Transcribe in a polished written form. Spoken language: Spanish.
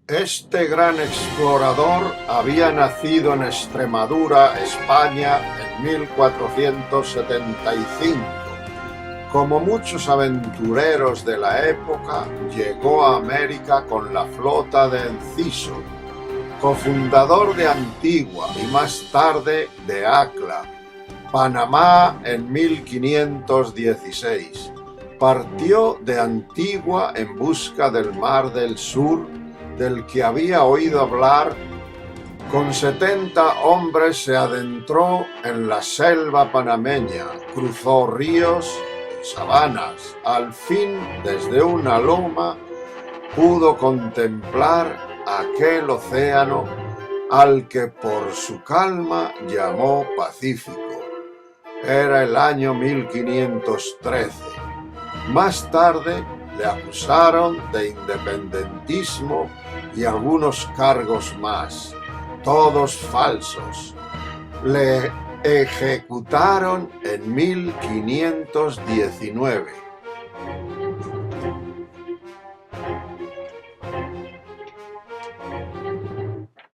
Este gran explorador había nacido en Extremadura, España, en 1475. Como muchos aventureros de la época, llegó a América con la flota de Enciso, cofundador de Antigua y más tarde de Acla, Panamá en 1516. Partió de Antigua en busca del Mar del Sur, del que había oído hablar. Con 70 hombres se adentró en la selva panameña, cruzó ríos y sabanas. Al fin, desde una loma, pudo contemplar aquel océano al que por su calma llamó Pacífico. Era el año 1513. Más tarde le acusaron de independentismo y algunos cargos más, todos falsos. Le ejecutaron en 1519.